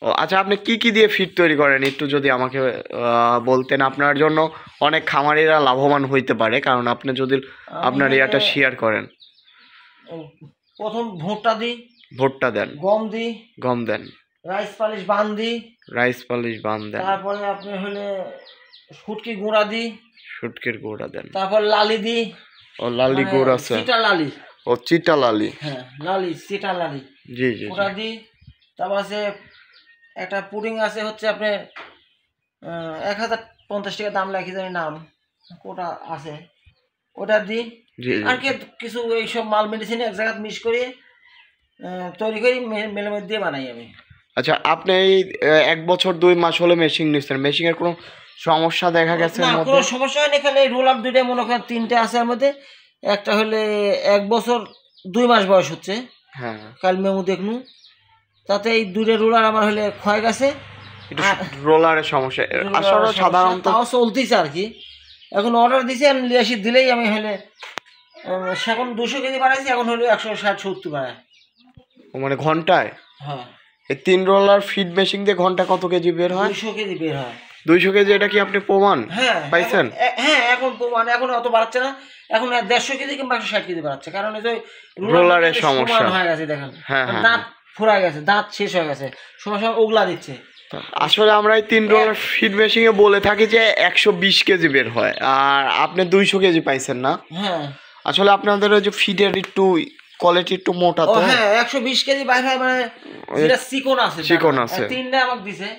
ও আচ্ছা, আপনি কি কি দিয়ে ফিড তৈরি করেন একটু যদি আমাকে বলতেন? আপনার জন্য অনেক খামারিরা লাভবান হইতে পারে, কারণ আপনি যদি আপনার ইয়াটা শেয়ার করেন। প্রথম ভুট্টা দিই, ভুট্টা দেন, গম দেন, রাইস পালিশ বান দেন, তারপরে আপনি হলে শুটকি গুঁড়া দিই, শুটকির গুঁড়া দেন, তারপর লালি দিই। ও লালি গুড় আছে, চিটা লালি, ও চিটা লালি, হ্যাঁ লালি চিটা লালি, জি জি ওটা দিই। তারপর আছে একটা পুডিং আছে, হচ্ছে আপনি 1050 টাকা দাম রাখি, জানি নাম ওটা আছে, ওটা দিই। আর কি কিছু এইসব মাল মেডিসিন এক জায়গায় মিক্স করে তৈরি করি, মেলের মধ্যে দিয়ে বানাই আমি। আচ্ছা, আপনি এই 1 বছর 2 মাস হলে মেশিন নিচ্ছেন, মেশিনের কোনো সমস্যা দেখা গেছে? না, কোনো সমস্যা হয়নি। খালি রোলার দুইটা মনে করেন 3টে আছে এর মধ্যে। একটা হলে 1 বছর 2 মাস বয়স হচ্ছে, হ্যাঁ কাল মেমু দেখনু, তাতে এই 2টা রোলার আমার হলে ক্ষয় গেছে। রোলারের সমস্যা আসলে সাধারণত তাও চলতেছে আর কি। এখন অর্ডার দিছি, লিয়াসি দিলেই আমি হলে এখন 200 কেজি বানাইছি, এখন হলো 160-70 বানায়। মানে ঘন্টায়? হ্যাঁ, এই 3 রোলার ফিড মেশিন দিয়ে ঘন্টা কত কেজি বের হয়? 200 কেজি বের হয়। 200 কেজি, এটা কি আপনি প্রমাণ পাইছেন? হ্যাঁ, এখন প্রমাণ, এখন অত বাড়াচ্ছে না, এখন 150 কেজি কিংবা 160 কেজি বাড়াচ্ছে, কারণ এই যে রোলারের সমস্যা হয়ে গেছে। দেখেন হ্যাঁ, দাঁত ফুরায় গেছে, দাঁত শেষ হয়ে গেছে, সময় সময় ওগলা দিচ্ছে। আসলে আমরা এই 3 রোলার ফিড মেশিনে বলে থাকি যে 120 কেজি বের হয়, আর আপনি 200 কেজি পাইছেন না? হ্যাঁ, আসলে আপনাদের ওই যে ফিডের একটু কোয়ালিটি একটু মোটা তো। হ্যাঁ, 120 কেজি বাইর হয়, মানে যেটা চিকন আছে, 3টা আমাকে দিছে।